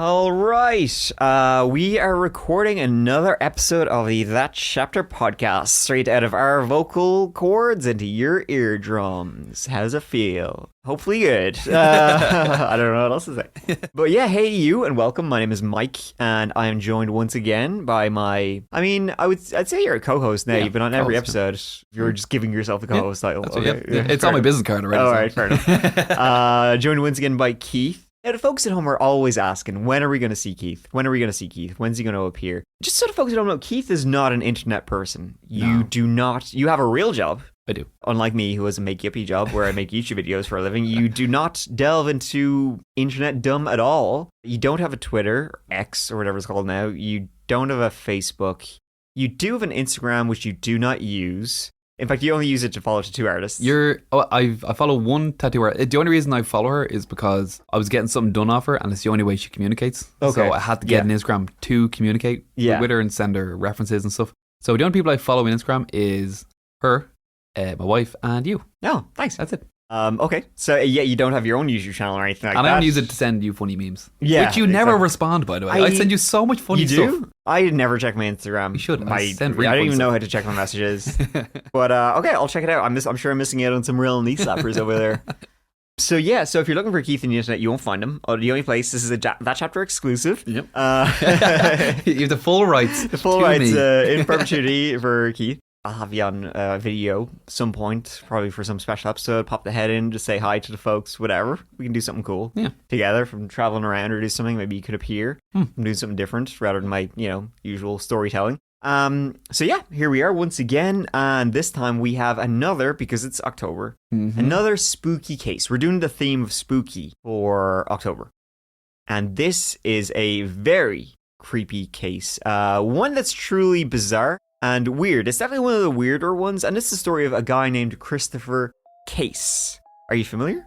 All right. We are recording another episode of the That Chapter podcast straight out of our vocal cords into your eardrums. How's it feel? Hopefully good. I don't know what else to say. But yeah, hey you and welcome. My name is Mike and I am joined once again by I'd say you're a co-host now. You've been on every episode. You're just giving yourself the co-host title. Okay. It's on my business card already. All right, fair enough. Joined once again by Keith. Now, the folks at home are always asking, when are we going to see Keith? When are we going to see Keith? When's he going to appear? Just so the folks that don't know, Keith is not an internet person. You have a real job. I do. Unlike me, who has a make-yuppie job where I make YouTube videos for a living, you do not delve into internet dumb at all. You don't have a Twitter, or X, or whatever it's called now. You don't have a Facebook. You do have an Instagram, which you do not use. In fact, you only use it to follow tattoo artists. I follow one tattoo artist. The only reason I follow her is because I was getting something done off her, and it's the only way she communicates. Okay. So I had to get an Instagram to communicate with her and send her references and stuff. So the only people I follow on Instagram is her, my wife, and you. Oh, thanks. That's it. Okay. So, you don't have your own YouTube channel or anything like that? And I only use it to send you funny memes. Yeah. Which you never respond, by the way. I send you so much funny stuff. You do? I never check my Instagram. You should. I don't even know how to check my messages. But, okay, I'll check it out. I'm sure I'm missing out on some real knee slappers over there. So if you're looking for Keith on the internet, you won't find him. The only place, this is That Chapter exclusive. Yep. You have the full rights. The full rights in perpetuity for Keith. I'll have you on video some point, probably for some special episode. Pop the head in, just say hi to the folks, whatever. We can do something cool together from traveling around or do something. Maybe you could appear and do something different rather than my, usual storytelling. Here we are once again. And this time we have another, because it's October, another spooky case. We're doing the theme of spooky for October. And this is a very creepy case. One that's truly bizarre and weird. It's definitely one of the weirder ones, and this is the story of a guy named Christopher Case. Are you familiar?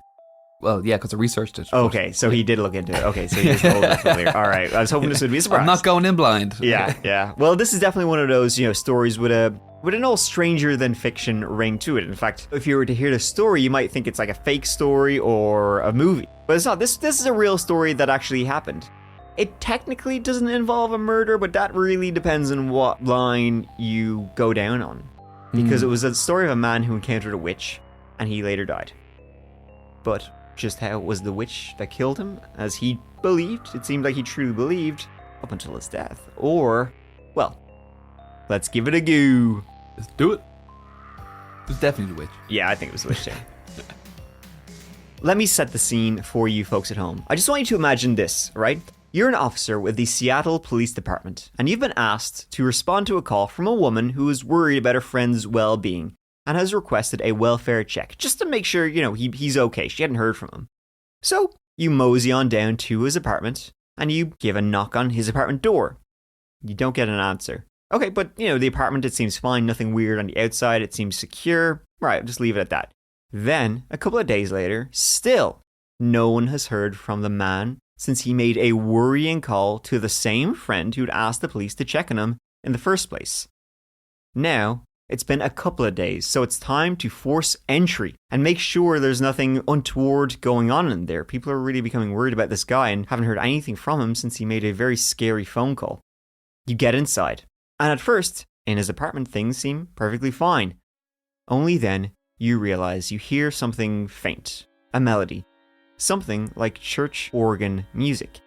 Well, yeah, because I researched it. Okay, so he did look into it. Okay, so he's totally familiar. All right, I was hoping this would be a surprise. I'm not going in blind. Yeah. Well, this is definitely one of those, stories with an all stranger than fiction ring to it. In fact, if you were to hear the story, you might think it's like a fake story or a movie, but it's not. This is a real story that actually happened. It technically doesn't involve a murder, but that really depends on what line you go down on. Because it was a story of a man who encountered a witch, and he later died. But just how it was the witch that killed him, as he believed, it seemed like he truly believed, up until his death. Or, well, let's give it a go. Let's do it. It was definitely the witch. Yeah, I think it was the witch too. Let me set the scene for you folks at home. I just want you to imagine this, right? You're an officer with the Seattle Police Department, and you've been asked to respond to a call from a woman who is worried about her friend's well-being and has requested a welfare check, just to make sure, he's okay. She hadn't heard from him. So, you mosey on down to his apartment, and you give a knock on his apartment door. You don't get an answer. Okay, but, the apartment, it seems fine, nothing weird on the outside, it seems secure. Right, just leave it at that. Then, a couple of days later, still, no one has heard from the man since he made a worrying call to the same friend who'd asked the police to check on him in the first place. Now, it's been a couple of days, so it's time to force entry and make sure there's nothing untoward going on in there. People are really becoming worried about this guy and haven't heard anything from him since he made a very scary phone call. You get inside, and at first, in his apartment, things seem perfectly fine. Only then, you realize you hear something faint, a melody. Something like church organ music.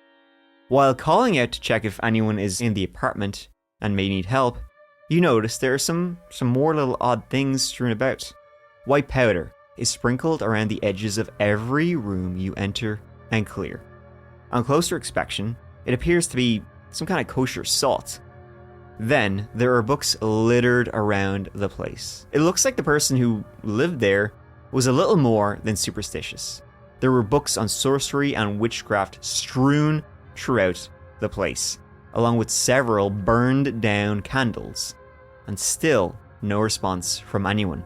While calling out to check if anyone is in the apartment and may need help, you notice there are some more little odd things strewn about. White powder is sprinkled around the edges of every room you enter and clear. On closer inspection, it appears to be some kind of kosher salt. Then, there are books littered around the place. It looks like the person who lived there was a little more than superstitious. There were books on sorcery and witchcraft strewn throughout the place, along with several burned down candles, and still no response from anyone.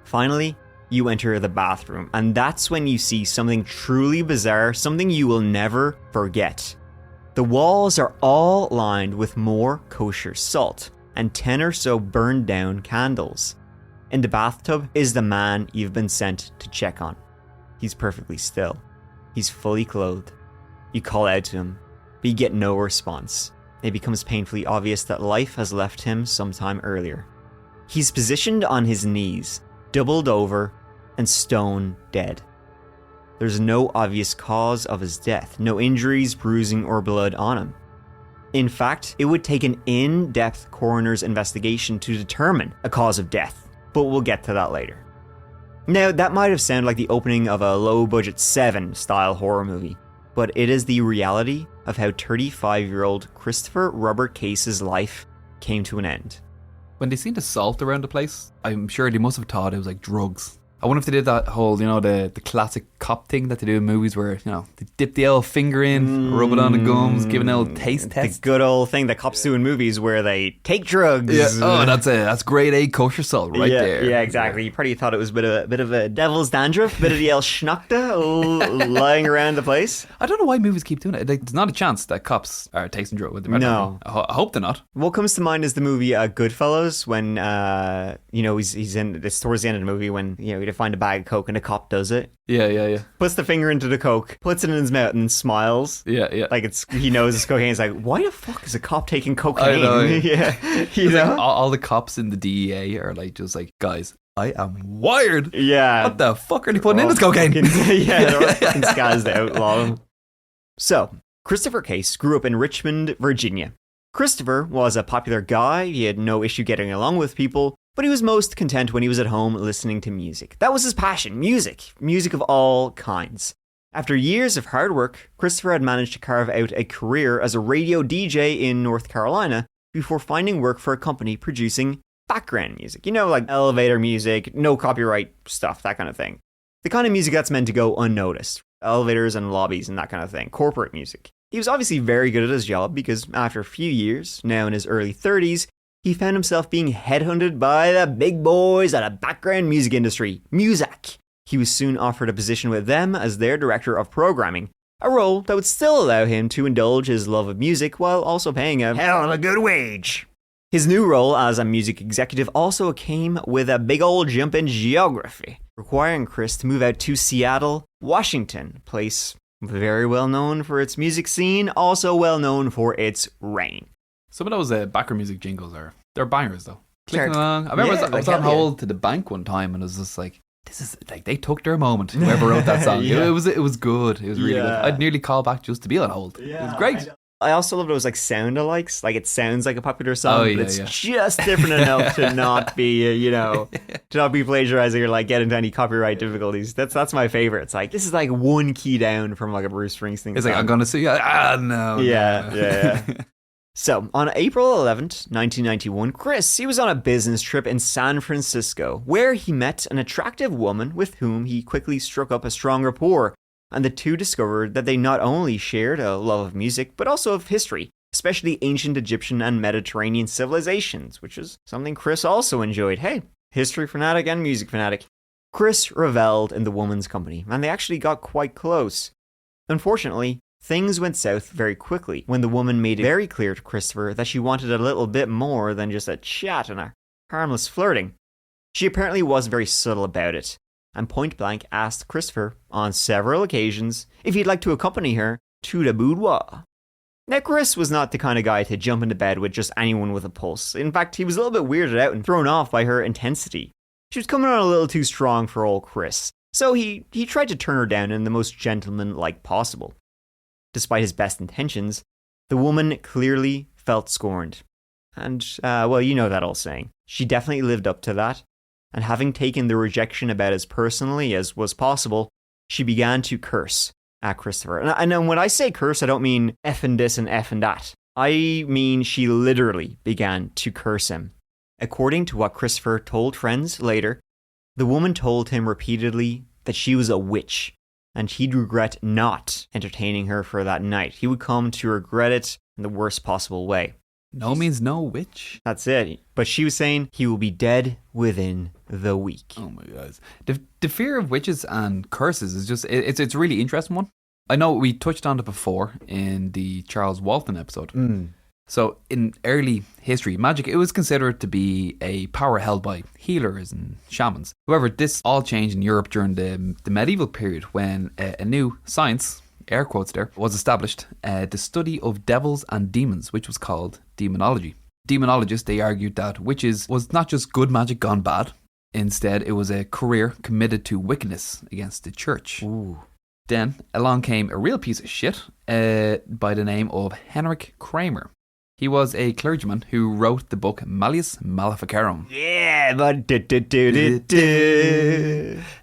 Finally, you enter the bathroom, and that's when you see something truly bizarre, something you will never forget. The walls are all lined with more kosher salt, and 10 or so burned down candles. In the bathtub is the man you've been sent to check on. He's perfectly still. He's fully clothed. You call out to him, but you get no response. It becomes painfully obvious that life has left him sometime earlier. He's positioned on his knees, doubled over, and stone dead. There's no obvious cause of his death, no injuries, bruising, or blood on him. In fact, it would take an in-depth coroner's investigation to determine a cause of death, but we'll get to that later. Now, that might have sounded like the opening of a low-budget Seven-style horror movie, but it is the reality of how 35-year-old Christopher Robert Case's life came to an end. When they seen the salt around the place, I'm sure they must have thought it was like drugs. I wonder if they did that whole, the classic cop thing that they do in movies where, they dip the old finger in, rub it on the gums, give an old taste test. The good old thing that cops do in movies where they take drugs. Yeah. Oh, that's grade A kosher salt right there. Yeah, exactly. You probably thought it was a bit of a devil's dandruff, a bit of the El Schnockta lying around the place. I don't know why movies keep doing it. There's not a chance that cops are tasting drugs with them. No. I hope they're not. What comes to mind is the movie Goodfellas when, he's in, it's towards the end of the movie when, he find a bag of coke and a cop does it. Yeah. Puts the finger into the coke, puts it in his mouth and smiles. Yeah. Like he knows it's cocaine. He's like, why the fuck is a cop taking cocaine? I know. Yeah. Like all the cops in the DEA are like, just like, guys, I am wired. Yeah. What the fuck are they putting in this cocaine? Yeah, they're fucking scaz to outlaw him. So, Christopher Case grew up in Richmond, Virginia. Christopher was a popular guy. He had no issue getting along with people. But he was most content when he was at home listening to music. That was his passion, music of all kinds. After years of hard work, Christopher had managed to carve out a career as a radio DJ in North Carolina before finding work for a company producing background music. Like elevator music, no copyright stuff, that kind of thing. The kind of music that's meant to go unnoticed. Elevators and lobbies and that kind of thing. Corporate music. He was obviously very good at his job because after a few years, now in his early 30s, he found himself being headhunted by the big boys at a background music industry, Muzak. He was soon offered a position with them as their director of programming, a role that would still allow him to indulge his love of music while also paying a hell of a good wage. His new role as a music executive also came with a big old jump in geography, requiring Chris to move out to Seattle, Washington, a place very well known for its music scene, also well known for its rain. Some of those background music jingles they're bangers though. Clicking along. I remember I was on hold to the bank one time and it was just like, this is like they took their moment. Whoever wrote that song, it was good. It was really good. I'd nearly call back just to be on hold. It was great. I also love those like sound-alikes. Like it sounds like a popular song, but it's just different enough to not be, to not be plagiarizing or like get into any copyright difficulties. That's my favorite. It's like this is like one key down from like a Bruce Springsteen. It's song. like I'm gonna see. No. Yeah. So, on April 11th, 1991, Chris, he was on a business trip in San Francisco, where he met an attractive woman with whom he quickly struck up a strong rapport, and the two discovered that they not only shared a love of music, but also of history, especially ancient Egyptian and Mediterranean civilizations, which is something Chris also enjoyed. Hey, history fanatic and music fanatic. Chris reveled in the woman's company, and they actually got quite close. Unfortunately, things went south very quickly when the woman made it very clear to Christopher that she wanted a little bit more than just a chat and a harmless flirting. She apparently was very subtle about it, and point blank asked Christopher on several occasions if he'd like to accompany her to the boudoir. Now, Chris was not the kind of guy to jump into bed with just anyone with a pulse. In fact, he was a little bit weirded out and thrown off by her intensity. She was coming on a little too strong for old Chris, so he tried to turn her down in the most gentleman-like possible. Despite his best intentions, the woman clearly felt scorned. And, you know that old saying. She definitely lived up to that. And having taken the rejection about as personally as was possible, she began to curse at Christopher. And when I say curse, I don't mean effing this and effing that. I mean she literally began to curse him. According to what Christopher told friends later, the woman told him repeatedly that she was a witch, and he'd regret not entertaining her for that night. He would come to regret it in the worst possible way. No means no, witch. That's it. But she was saying he will be dead within the week. Oh my God. The fear of witches and curses is just, it's a really interesting one. I know we touched on it before in the Charles Walton episode. So in early history, magic, it was considered to be a power held by healers and shamans. However, this all changed in Europe during the medieval period when a new science, air quotes there, was established, the study of devils and demons, which was called demonology. Demonologists, they argued that witches was not just good magic gone bad. Instead, it was a career committed to wickedness against the church. Ooh. Then, along came a real piece of shit by the name of Henrik Kramer. He was a clergyman who wrote the book Malleus Maleficarum. Yeah, but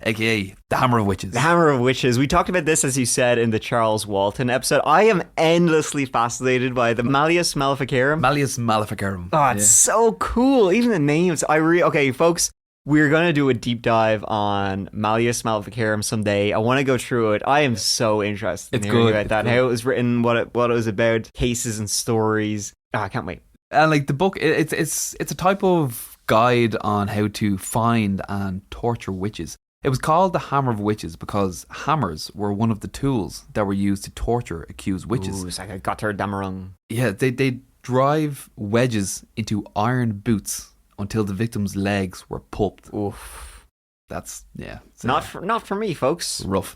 aka The Hammer of Witches. The Hammer of Witches. We talked about this, as you said, in the Charles Walton episode. I am endlessly fascinated by the Malleus Maleficarum. Malleus Maleficarum. Oh, it's so cool. Even the names. Okay, folks. We're going to do a deep dive on Malleus Maleficarum someday. I want to go through it. I am so interested in hearing about that. How it was written, what it was about, cases and stories. Oh, I can't wait. And like the book, it's a type of guide on how to find and torture witches. It was called the Hammer of Witches because hammers were one of the tools that were used to torture accused witches. Ooh, it's like a Gotterdammerung. Yeah, they drive wedges into iron boots until the victim's legs were pulped. Oof. That's, yeah. Not for me, folks. Rough.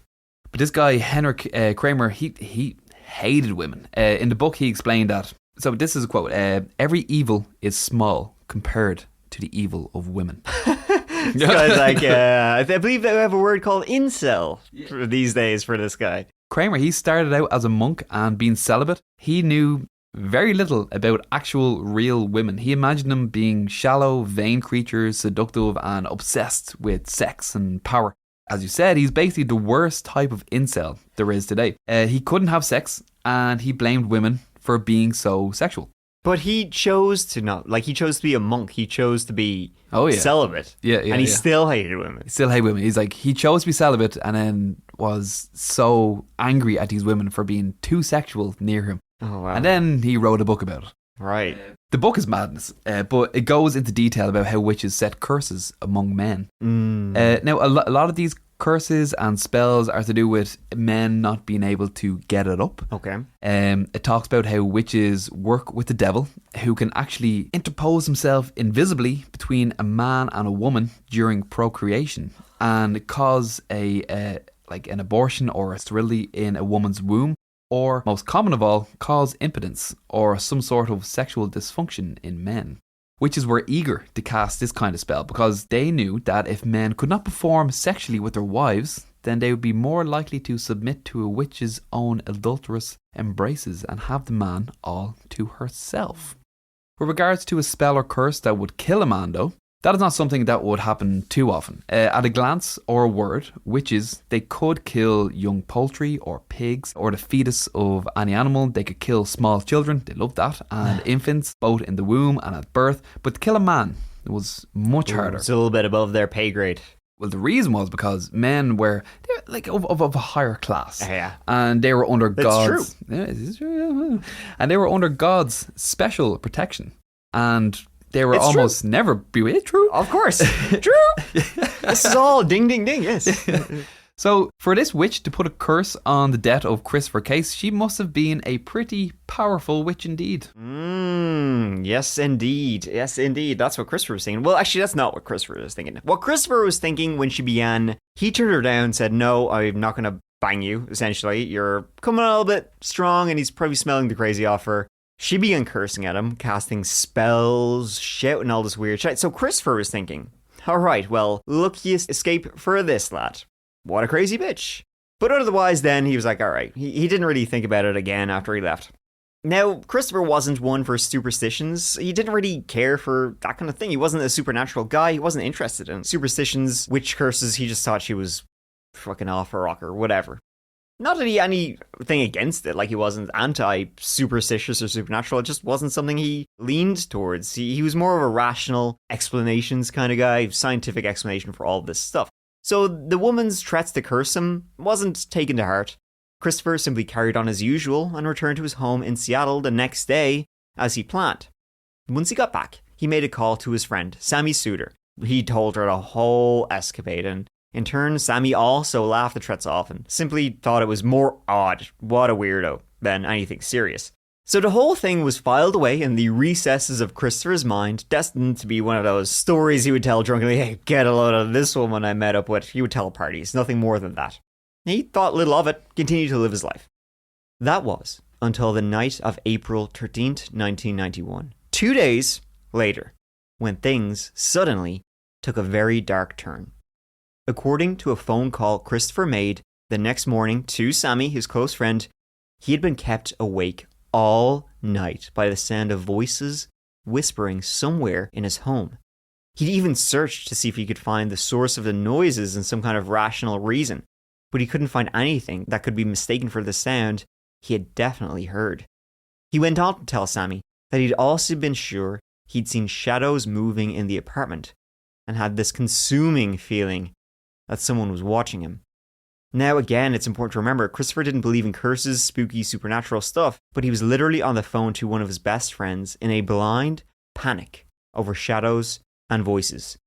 But this guy, Henrik Kramer, he hated women. In the book, he explained that. So this is a quote. Every evil is small compared to the evil of women. This guy's like, I believe they have a word called incel these days for this guy. Kramer, he started out as a monk and being celibate. He knew very little about actual real women. He imagined them being shallow, vain creatures, seductive and obsessed with sex and power. As you said, he's basically the worst type of incel there is today. He couldn't have sex and he blamed women for being so sexual. But he chose to not, like he chose to be a monk. He chose to be celibate. Yeah, and he still hated women. He still hated women. He's like, he chose to be celibate and then was so angry at these women for being too sexual near him. Oh, wow. And then he wrote a book about it. Right. The book is madness, but it goes into detail about how witches set curses among men. Now, a lot of these curses and spells are to do with men not being able to get it up. Okay. It talks about how witches work with the devil, who can actually interpose himself invisibly between a man and a woman during procreation and cause an abortion or a sterility in a woman's womb. Or, most common of all, cause impotence or some sort of sexual dysfunction in men. Witches were eager to cast this kind of spell because they knew that if men could not perform sexually with their wives, then they would be more likely to submit to a witch's own adulterous embraces and have the man all to herself. With regards to a spell or curse that would kill a man, though, that is not something that would happen too often. At a glance or a word, witches, they could kill young poultry or pigs or the fetus of any animal. They could kill small children, they love that, and infants, both in the womb and at birth. But to kill a man was much harder. It's a little bit above their pay grade. Well, the reason was because men were like of a higher class. Yeah. And they were under God's... True. Yeah, it's true. And they were under God's special protection. And... they were almost never bewitched. True. Of course. True. This is all ding, ding, ding. Yes. So for this witch to put a curse on the death of Christopher Case, she must have been a pretty powerful witch indeed. Yes, indeed. Yes, indeed. That's what Christopher was thinking. Well, actually, that's not what Christopher was thinking. What Christopher was thinking when she began, he turned her down and said, no, I'm not going to bang you, essentially. You're coming a little bit strong, and he's probably smelling the crazy off her. She began cursing at him, casting spells, shouting all this weird shit. So Christopher was thinking, all right, well, look, you escape for this, lad. What a crazy bitch. But otherwise, then, he was like, all right. He didn't really think about it again after he left. Now, Christopher wasn't one for superstitions. He didn't really care for that kind of thing. He wasn't a supernatural guy. He wasn't interested in superstitions, witch curses. He just thought she was fucking off her rocker, whatever. Not that he had anything against it, like he wasn't anti-superstitious or supernatural, it just wasn't something he leaned towards. He was more of a rational explanations kind of guy, scientific explanation for all this stuff. So the woman's threats to curse him wasn't taken to heart. Christopher simply carried on as usual and returned to his home in Seattle the next day as he planned. Once he got back, he made a call to his friend, Sammy Suter. He told her the whole escapade, and in turn, Sammy also laughed the threats off and simply thought it was more odd, what a weirdo, than anything serious. So the whole thing was filed away in the recesses of Christopher's mind, destined to be one of those stories he would tell drunkenly, hey, get a load of this woman I met up with. He would tell parties, nothing more than that. He thought little of it, continued to live his life. That was until the night of April 13th, 1991. 2 days later, when things suddenly took a very dark turn. According to a phone call Christopher made the next morning to Sammy, his close friend, he had been kept awake all night by the sound of voices whispering somewhere in his home. He'd even searched to see if he could find the source of the noises and some kind of rational reason, but he couldn't find anything that could be mistaken for the sound he had definitely heard. He went on to tell Sammy that he'd also been sure he'd seen shadows moving in the apartment and had this consuming feeling that someone was watching him. Now, again, it's important to remember, Christopher didn't believe in curses, spooky, supernatural stuff, but he was literally on the phone to one of his best friends in a blind panic over shadows and voices.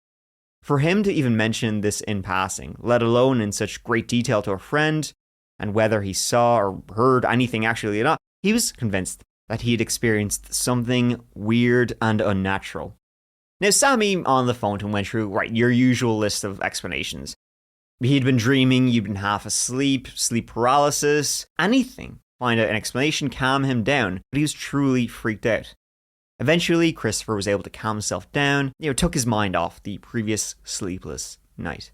For him to even mention this in passing, let alone in such great detail to a friend, and whether he saw or heard anything actually or not, he was convinced that he had experienced something weird and unnatural. Now, Sammy on the phone to him went through, your usual list of explanations. He'd been dreaming, you'd been half asleep, sleep paralysis, anything. Find out an explanation, calm him down, but he was truly freaked out. Eventually, Christopher was able to calm himself down, took his mind off the previous sleepless night.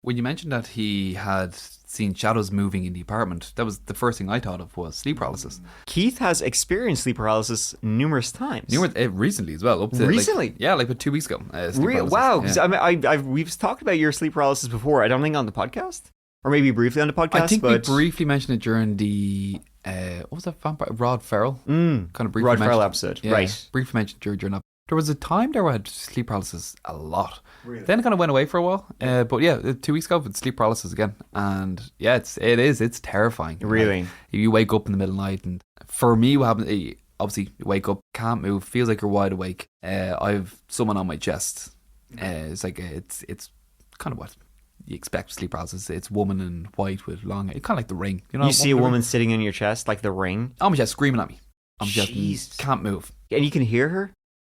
When you mentioned that he had seen shadows moving in the apartment, that was the first thing I thought of was sleep paralysis. Keith has experienced sleep paralysis numerous times. Recently as well. Recently? Like 2 weeks ago. Wow. Yeah. We've talked about your sleep paralysis before. I don't think on the podcast. Or maybe briefly on the podcast. I think we briefly mentioned it during the... what was that vampire? Rod Ferrell? Kind of briefly Rod Ferrell episode. Yeah, right. Briefly mentioned during that. There was a time there where I had sleep paralysis a lot. Really? Then it kind of went away for a while. But yeah, 2 weeks ago with sleep paralysis again. And yeah, it's terrifying. Really? Like, you wake up in the middle of the night, and for me, what happens, obviously you wake up, can't move, feels like you're wide awake. I have someone on my chest. It's like, it's kind of what you expect sleep paralysis. It's woman in white with long hair. It's kind of like The Ring. You see a woman sitting on your chest like The Ring? On my chest, screaming at me. I'm just can't move. And you can hear her?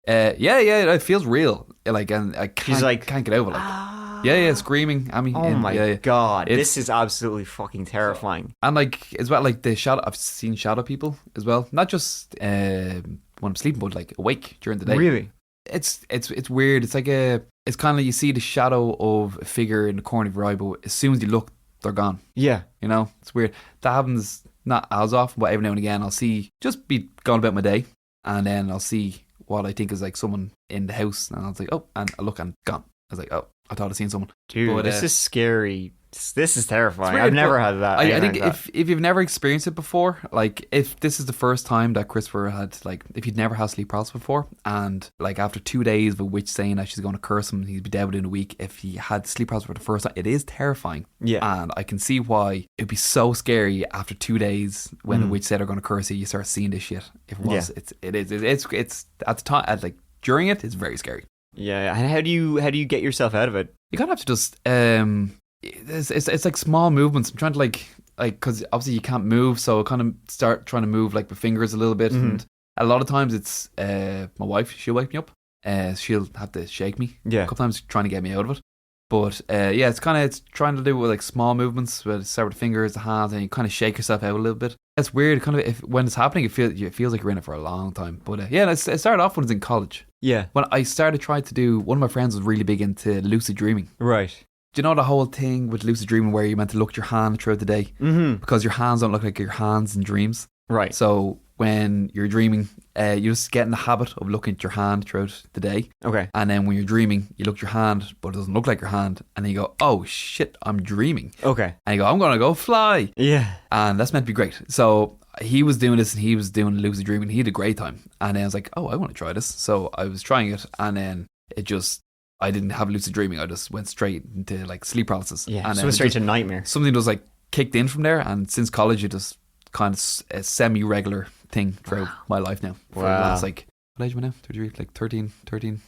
Yeah, it feels real. Like, and I can't get over. Like, screaming at me. Oh my god, this is absolutely fucking terrifying. And like as well, like the shadow. I've seen shadow people as well. Not just when I'm sleeping, but like awake during the day. Really, it's weird. It's like it's kind of like you see the shadow of a figure in the corner of your eye, but as soon as you look, they're gone. Yeah, it's weird. That happens not as often, but every now and again, I'll just be going about my day, and then I'll see what I think is like someone in the house, and I was like, oh, and I look and gone. I was like, oh, I thought I'd seen someone. Dude, but, this is scary. This is terrifying. Weird, I've never had that. I think if you've never experienced it before, like if this is the first time that Christopher had, like if he'd never had sleep paralysis before, and like after 2 days of a witch saying that she's going to curse him, he'd be dead within a week. If he had sleep paralysis for the first time, it is terrifying. Yeah, and I can see why it'd be so scary after 2 days when a witch said they're going to curse you. You start seeing this shit. If it was, it's at the time, like during it, it's very scary. Yeah, and how do you get yourself out of it? You kind of have to just it's like small movements. I'm trying to like because obviously you can't move, so I kind of start trying to move like my fingers a little bit. And a lot of times it's my wife, she'll wake me up, she'll have to shake me a couple times trying to get me out of it. But it's trying to do with like small movements with start with the fingers, the hands, and you kind of shake yourself out a little bit. It's weird, kind of when it's happening, it feels like you're in it for a long time. But it started off when I was in college. Yeah, when I started trying to do, one of my friends was really big into lucid dreaming. Right. Do you know the whole thing with lucid dreaming where you're meant to look at your hand throughout the day? Mm-hmm. Because your hands don't look like your hands in dreams. Right. So when you're dreaming, you just get in the habit of looking at your hand throughout the day. Okay. And then when you're dreaming, you look at your hand, but it doesn't look like your hand. And then you go, oh shit, I'm dreaming. Okay. And you go, I'm going to go fly. Yeah. And that's meant to be great. So he was doing this and he was doing lucid dreaming. He had a great time. And then I was like, oh, I want to try this. So I was trying it, and then I didn't have lucid dreaming. I just went straight into like sleep paralysis. Yeah, and so went straight to nightmare. Something just like kicked in from there, and since college, it just kind of a semi-regular thing throughout my life now. For the last, like, what age am I now? 33, like 13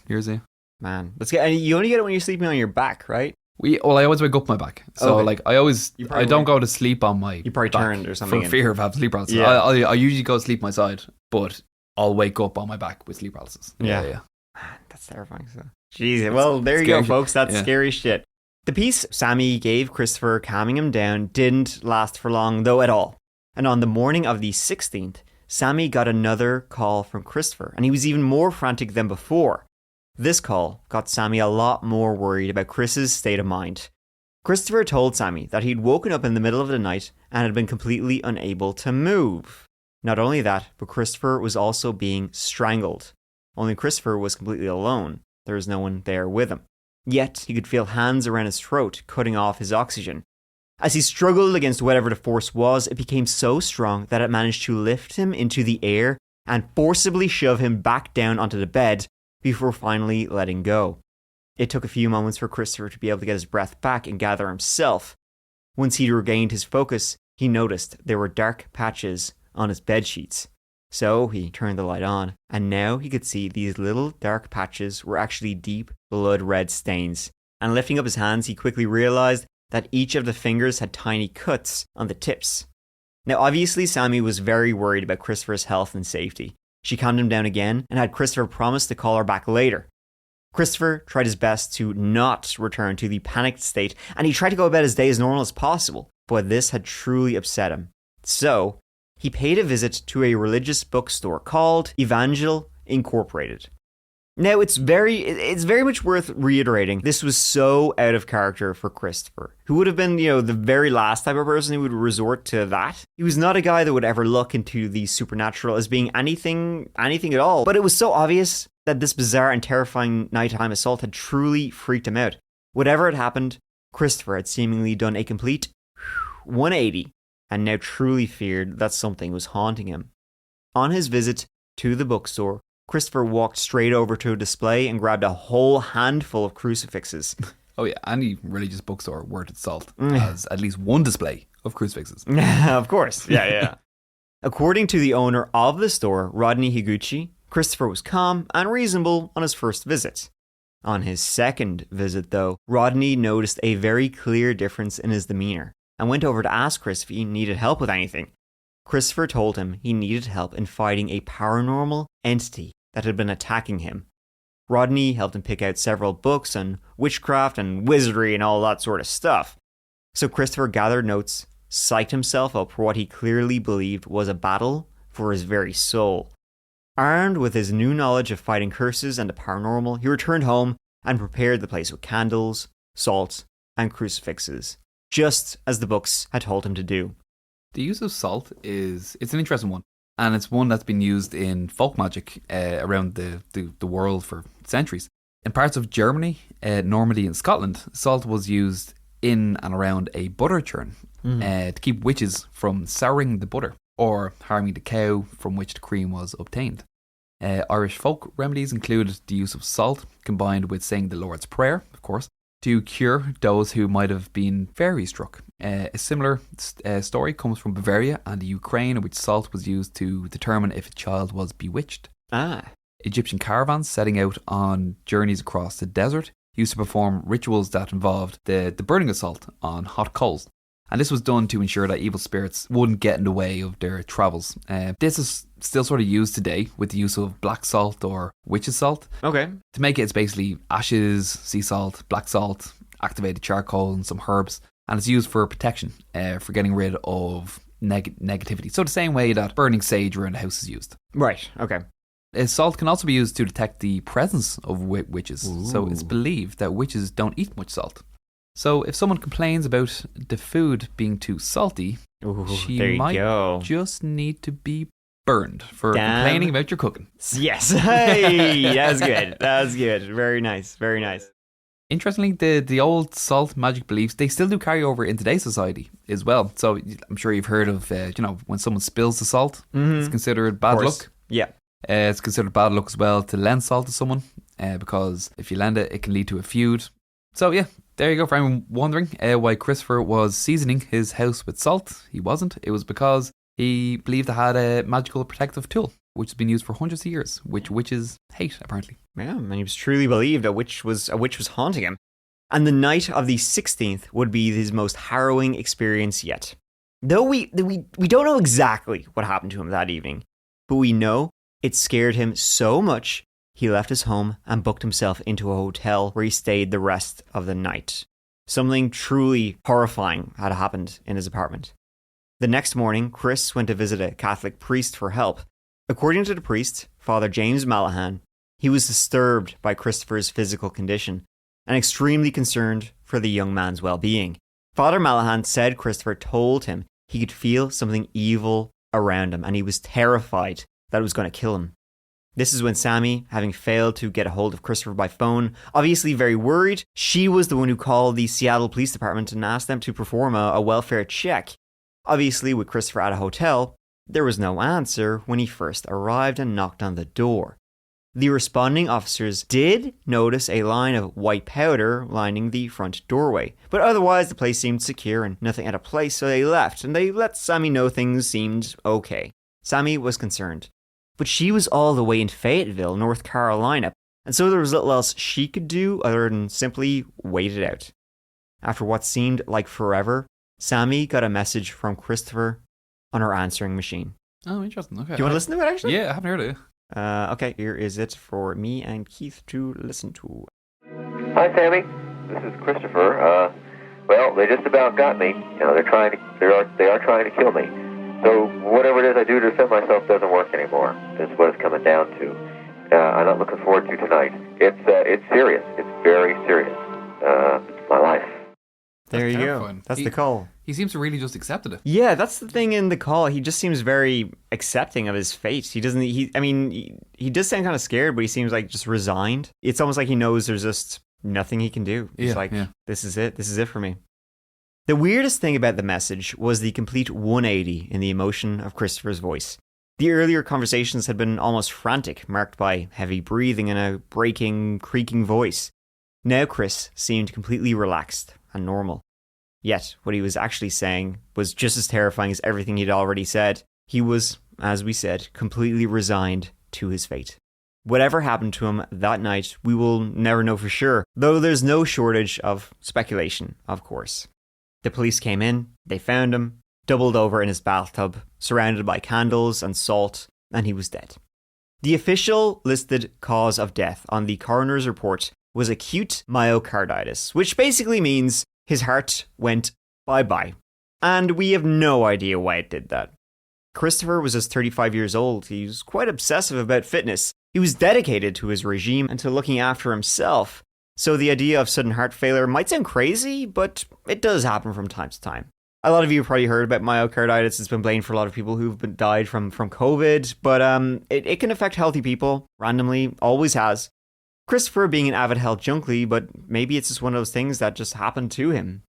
years now. Man, and you only get it when you're sleeping on your back, right? I always wake up my back. So like I don't go to sleep on my You probably back turned or something. for fear of having sleep paralysis. Yeah. I usually go to sleep my side, but I'll wake up on my back with sleep paralysis. Yeah. Man, that's terrifying. So. Jeez, well, there you go, folks. That's scary shit. The piece Sammy gave Christopher calming him down didn't last for long, though, at all. And on the morning of the 16th, Sammy got another call from Christopher, and he was even more frantic than before. This call got Sammy a lot more worried about Chris's state of mind. Christopher told Sammy that he'd woken up in the middle of the night and had been completely unable to move. Not only that, but Christopher was also being strangled. Only Christopher was completely alone. There was no one there with him. Yet, he could feel hands around his throat, cutting off his oxygen. As he struggled against whatever the force was, it became so strong that it managed to lift him into the air and forcibly shove him back down onto the bed before finally letting go. It took a few moments for Christopher to be able to get his breath back and gather himself. Once he'd regained his focus, he noticed there were dark patches on his bed sheets. So he turned the light on, and now he could see these little dark patches were actually deep blood red stains. And lifting up his hands, he quickly realized that each of the fingers had tiny cuts on the tips. Now obviously Sammy was very worried about Christopher's health and safety. She calmed him down again and had Christopher promise to call her back later. Christopher tried his best to not return to the panicked state, and he tried to go about his day as normal as possible, but this had truly upset him. So, he paid a visit to a religious bookstore called Evangel Incorporated. Now, it's very much worth reiterating, this was so out of character for Christopher, who would have been, the very last type of person who would resort to that. He was not a guy that would ever look into the supernatural as being anything at all, but it was so obvious that this bizarre and terrifying nighttime assault had truly freaked him out. Whatever had happened, Christopher had seemingly done a complete 180 and now truly feared that something was haunting him. On his visit to the bookstore, Christopher walked straight over to a display and grabbed a whole handful of crucifixes. Oh yeah, any religious bookstore worth its salt has at least one display of crucifixes. Of course, yeah. According to the owner of the store, Rodney Higuchi, Christopher was calm and reasonable on his first visit. On his second visit, though, Rodney noticed a very clear difference in his demeanor and went over to ask Chris if he needed help with anything. Christopher told him he needed help in fighting a paranormal entity that had been attacking him. Rodney helped him pick out several books on witchcraft and wizardry and all that sort of stuff. So Christopher gathered notes, psyched himself up for what he clearly believed was a battle for his very soul. Armed with his new knowledge of fighting curses and the paranormal, he returned home and prepared the place with candles, salt, and crucifixes, just as the books had told him to do. The use of salt it's an interesting one, and it's one that's been used in folk magic around the world for centuries. In parts of Germany, Normandy and Scotland, salt was used in and around a butter churn to keep witches from souring the butter or harming the cow from which the cream was obtained. Irish folk remedies included the use of salt combined with saying the Lord's Prayer, of course, to cure those who might have been fairy struck. A similar story comes from Bavaria and the Ukraine, in which salt was used to determine if a child was bewitched. Egyptian caravans setting out on journeys across the desert used to perform rituals that involved the burning of salt on hot coals. And this was done to ensure that evil spirits wouldn't get in the way of their travels. This is still sort of used today with the use of black salt or witch's salt. Okay. To make it, it's basically ashes, sea salt, black salt, activated charcoal and some herbs. And it's used for protection, for getting rid of negativity. So the same way that burning sage around the house is used. Right, okay. Salt can also be used to detect the presence of witches. Ooh. So it's believed that witches don't eat much salt. So if someone complains about the food being too salty, she might just need to be burned for complaining about your cooking. Yes. Hey, that's good. That's good. Very nice. Very nice. Interestingly, the old salt magic beliefs, they still do carry over in today's society as well. So I'm sure you've heard of, when someone spills the salt, it's considered bad luck. Yeah. It's considered bad luck as well to lend salt to someone, because if you lend it, it can lead to a feud. So yeah, there you go. For anyone wondering why Christopher was seasoning his house with salt, he wasn't. It was because he believed it had a magical protective tool, which has been used for hundreds of years, which witches hate, apparently. Yeah, and he was truly believed a witch was haunting him. And the night of the 16th would be his most harrowing experience yet. Though we don't know exactly what happened to him that evening, but we know it scared him so much he left his home and booked himself into a hotel where he stayed the rest of the night. Something truly horrifying had happened in his apartment. The next morning, Chris went to visit a Catholic priest for help. According to the priest, Father James Mallahan, he was disturbed by Christopher's physical condition and extremely concerned for the young man's well-being. Father Mallahan said Christopher told him he could feel something evil around him and he was terrified that it was going to kill him. This is when Sammy, having failed to get a hold of Christopher by phone, obviously very worried, she was the one who called the Seattle Police Department and asked them to perform a welfare check. Obviously, with Christopher at a hotel, there was no answer when he first arrived and knocked on the door. The responding officers did notice a line of white powder lining the front doorway, but otherwise the place seemed secure and nothing out of place, so they left, and they let Sammy know things seemed okay. Sammy was concerned. But she was all the way in Fayetteville, North Carolina, and so there was little else she could do other than simply wait it out. After what seemed like forever, Sammy got a message from Christopher on her answering machine. Oh, interesting. Okay. Do you want to listen to it, actually? Yeah, I haven't heard it. Okay, here is it for me and Keith to listen to. Hi, Sammy. This is Christopher. Well, they just about got me. You know, they are trying to kill me. So whatever it is I do to defend myself doesn't work anymore. Is what it's coming down to. I'm not looking forward to tonight. It's serious. It's very serious. It's my life. There you go. That's the call. He seems to really just accepted it. Yeah, that's the thing in the call. He just seems very accepting of his fate. He doesn't. He does sound kind of scared, but he seems like just resigned. It's almost like he knows there's just nothing he can do. He's this is it. This is it for me. The weirdest thing about the message was the complete 180 in the emotion of Christopher's voice. The earlier conversations had been almost frantic, marked by heavy breathing and a breaking, creaking voice. Now Chris seemed completely relaxed and normal. Yet, what he was actually saying was just as terrifying as everything he'd already said. He was, as we said, completely resigned to his fate. Whatever happened to him that night, we will never know for sure, though there's no shortage of speculation, of course. The police came in, they found him, doubled over in his bathtub, surrounded by candles and salt, and he was dead. The official listed cause of death on the coroner's report was acute myocarditis, which basically means his heart went bye-bye. And we have no idea why it did that. Christopher was just 35 years old. He was quite obsessive about fitness. He was dedicated to his regime and to looking after himself. So the idea of sudden heart failure might sound crazy, but it does happen from time to time. A lot of you have probably heard about myocarditis. It's been blamed for a lot of people who've died from COVID, but it can affect healthy people randomly, always has. Christopher being an avid health junkie, but maybe it's just one of those things that just happened to him.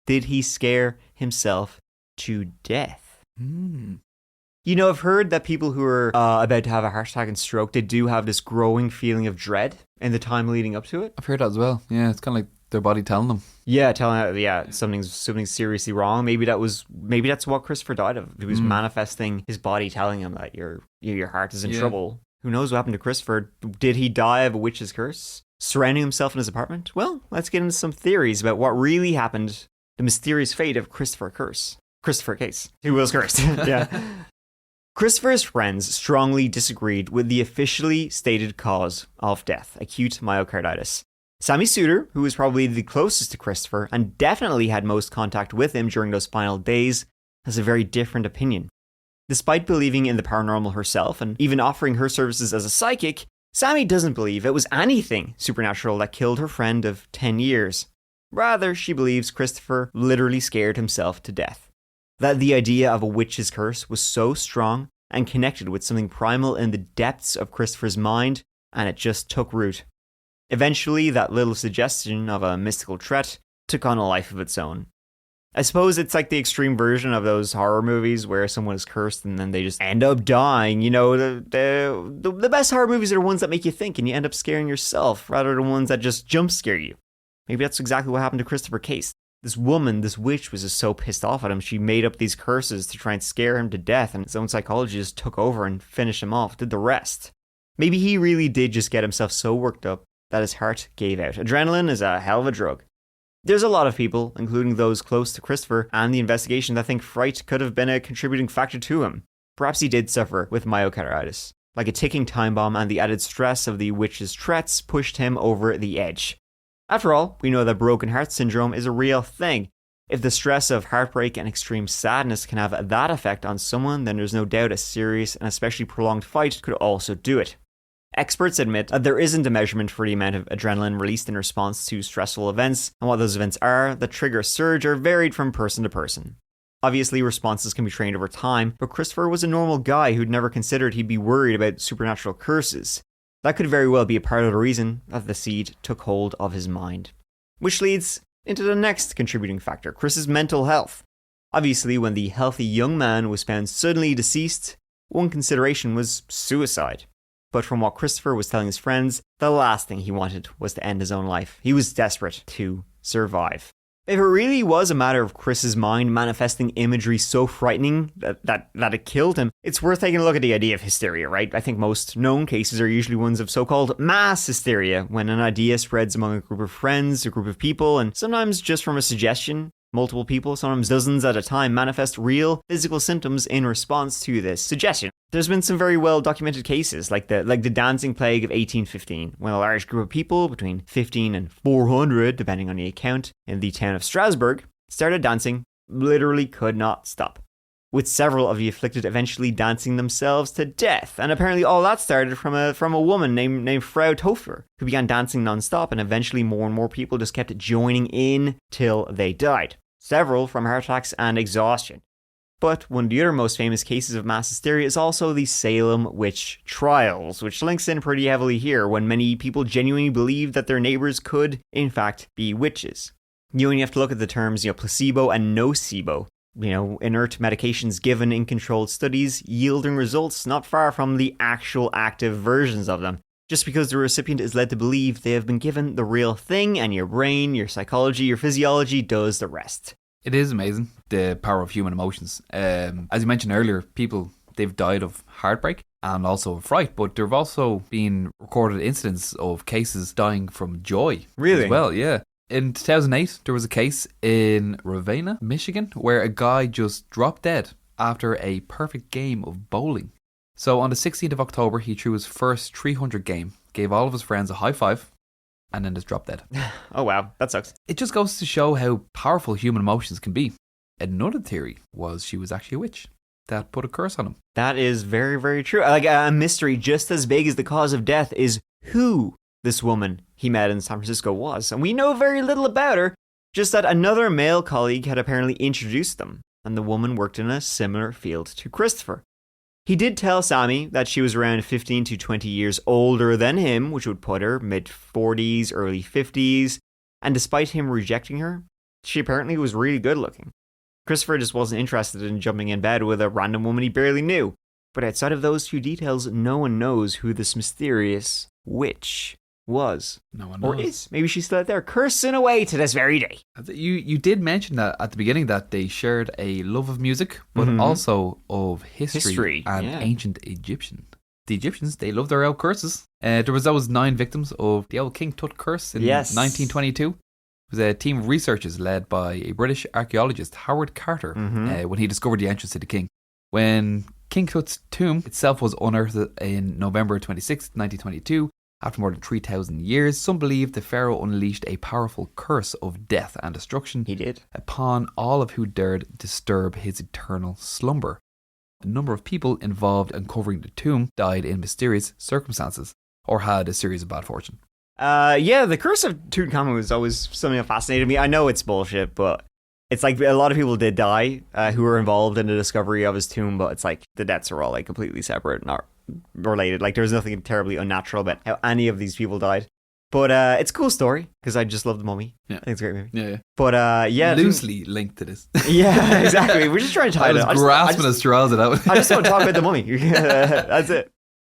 Did he scare himself to death? You know, I've heard that people who are about to have a heart attack and stroke, they do have this growing feeling of dread in the time leading up to it. I've heard that as well. Yeah, it's kind of like their body telling them. Yeah, something's seriously wrong. Maybe that's what Christopher died of. He was manifesting his body telling him that your heart is in trouble. Who knows what happened to Christopher? Did he die of a witch's curse? Surrounding himself in his apartment? Well, let's get into some theories about what really happened. The mysterious fate of Christopher Case. Who was cursed? Yeah. Christopher's friends strongly disagreed with the officially stated cause of death, acute myocarditis. Sammy Suter, who was probably the closest to Christopher and definitely had most contact with him during those final days, has a very different opinion. Despite believing in the paranormal herself and even offering her services as a psychic, Sammy doesn't believe it was anything supernatural that killed her friend of 10 years. Rather, she believes Christopher literally scared himself to death. That the idea of a witch's curse was so strong and connected with something primal in the depths of Christopher's mind, and it just took root. Eventually, that little suggestion of a mystical threat took on a life of its own. I suppose it's like the extreme version of those horror movies where someone is cursed and then they just end up dying. You know, the best horror movies are the ones that make you think and you end up scaring yourself rather than ones that just jump scare you. Maybe that's exactly what happened to Christopher Case. This woman, this witch, was just so pissed off at him, she made up these curses to try and scare him to death, and his own psychology just took over and finished him off, did the rest. Maybe he really did just get himself so worked up that his heart gave out. Adrenaline is a hell of a drug. There's a lot of people, including those close to Christopher and the investigation, that think fright could have been a contributing factor to him. Perhaps he did suffer with myocarditis. Like a ticking time bomb, and the added stress of the witch's threats pushed him over the edge. After all, we know that broken heart syndrome is a real thing. If the stress of heartbreak and extreme sadness can have that effect on someone, then there's no doubt a serious and especially prolonged fight could also do it. Experts admit that there isn't a measurement for the amount of adrenaline released in response to stressful events, and what those events are that trigger a surge are varied from person to person. Obviously, responses can be trained over time, but Christopher was a normal guy who'd never considered he'd be worried about supernatural curses. That could very well be a part of the reason that the seed took hold of his mind. Which leads into the next contributing factor, Chris's mental health. Obviously, when the healthy young man was found suddenly deceased, one consideration was suicide. But from what Christopher was telling his friends, the last thing he wanted was to end his own life. He was desperate to survive. If it really was a matter of Chris's mind manifesting imagery so frightening that it killed him, it's worth taking a look at the idea of hysteria, right? I think most known cases are usually ones of so-called mass hysteria, when an idea spreads among a group of friends, a group of people, and sometimes just from a suggestion. Multiple people, sometimes dozens at a time, manifest real physical symptoms in response to this suggestion. There's been some very well documented cases, like the dancing plague of 1815, when a large group of people, between 15 and 400, depending on the account, in the town of Strasbourg, started dancing, literally could not stop. With several of the afflicted eventually dancing themselves to death. And apparently all that started from a woman named Frau Toffer, who began dancing non-stop, and eventually more and more people just kept joining in till they died. Several from heart attacks and exhaustion. But one of the other most famous cases of mass hysteria is also the Salem witch trials, which links in pretty heavily here, when many people genuinely believed that their neighbors could, in fact, be witches. You only have to look at the terms, placebo and nocebo. Inert medications given in controlled studies, yielding results not far from the actual active versions of them. Just because the recipient is led to believe they have been given the real thing, and your brain, your psychology, your physiology does the rest. It is amazing, the power of human emotions. As you mentioned earlier, people, they've died of heartbreak and also of fright, but there have also been recorded incidents of cases dying from joy. Really? As well, yeah. In 2008, there was a case in Ravenna, Michigan, where a guy just dropped dead after a perfect game of bowling. So on the 16th of October, he threw his first 300 game, gave all of his friends a high five, and then just dropped dead. Oh wow, that sucks. It just goes to show how powerful human emotions can be. Another theory was she was actually a witch that put a curse on him. That is very, very true. Like a mystery just as big as the cause of death is who this woman he met in San Francisco was. And we know very little about her, just that another male colleague had apparently introduced them, and the woman worked in a similar field to Christopher. He did tell Sammy that she was around 15 to 20 years older than him, which would put her mid-40s, early 50s, and despite him rejecting her, she apparently was really good looking. Christopher just wasn't interested in jumping in bed with a random woman he barely knew. But outside of those few details, no one knows who this mysterious witch was. No one knows. Or is. Maybe she's still out there cursing away to this very day. You did mention that at the beginning, that they shared a love of music, but also of history and ancient Egyptian. The Egyptians, they loved their old curses. There was those 9 victims of the old King Tut curse in 1922. It was a team of researchers led by a British archaeologist, Howard Carter, when he discovered the entrance to the king. When King Tut's tomb itself was unearthed in November 26, 1922, after more than 3,000 years, some believe the pharaoh unleashed a powerful curse of death and destruction. He did. Upon all of who dared disturb his eternal slumber. A number of people involved in uncovering the tomb died in mysterious circumstances or had a series of bad fortune. The curse of Tutankhamun was always something that fascinated me. I know it's bullshit, but it's like a lot of people did die who were involved in the discovery of his tomb, but it's like the deaths are all like completely separate, not related. Like there's nothing terribly unnatural about how any of these people died. But it's a cool story because I just love The Mummy. Yeah. I think it's a great movie. Yeah. But loosely linked to this. Yeah, exactly. We're just trying to tie it up. I was grasping at straws at that. I just want to talk about The Mummy. That's it.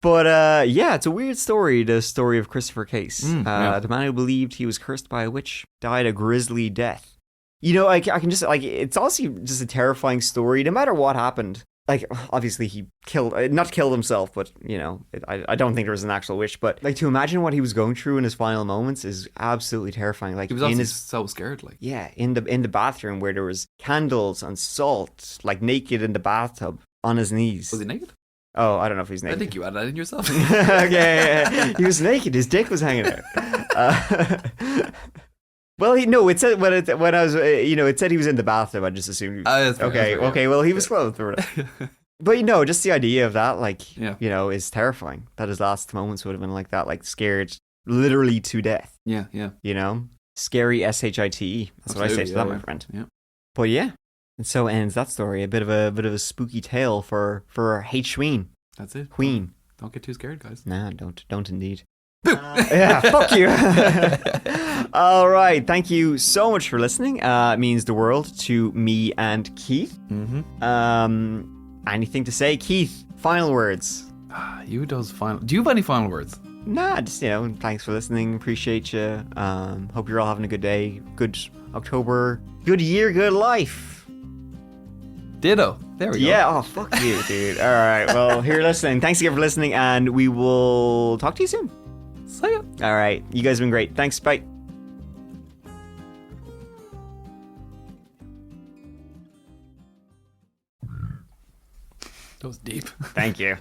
But it's a weird story, the story of Christopher Case. The man who believed he was cursed by a witch died a grisly death. I can just, it's also just a terrifying story, no matter what happened. Like, obviously he not killed himself, but, I don't think there was an actual witch. But, like, to imagine what he was going through in his final moments is absolutely terrifying. Like, he was also so scared, like. Yeah, in the bathroom where there was candles and salt, like, naked in the bathtub, on his knees. Was he naked? Oh, I don't know if he's naked. I think you had that in yourself. Okay, yeah. He was naked. His dick was hanging out. Well, it said when I was, it said he was in the bathtub. I just assumed. Okay. Well, he was clothed. But just the idea of that, is terrifying. That his last moments would have been like that, like scared literally to death. Yeah. Scary SHITE. That's what I say to that, my friend. Yeah. But yeah, and so ends that story. A bit of a spooky tale for H. Ween. That's it. Queen. Don't get too scared, guys. Nah, don't indeed. Yeah, fuck you. All right, thank you so much for listening. It means the world to me and Keith. Anything to say, Keith? Final words. Do you have any final words? Nah, just thanks for listening. Appreciate you. Hope you're all having a good day. Good October. Good year. Good life. Ditto. There we go. Yeah. Oh, fuck you, dude. All right. Well, here you're listening. Thanks again for listening, and we will talk to you soon. See ya. All right. You guys have been great. Thanks. Bye. That was deep. Thank you.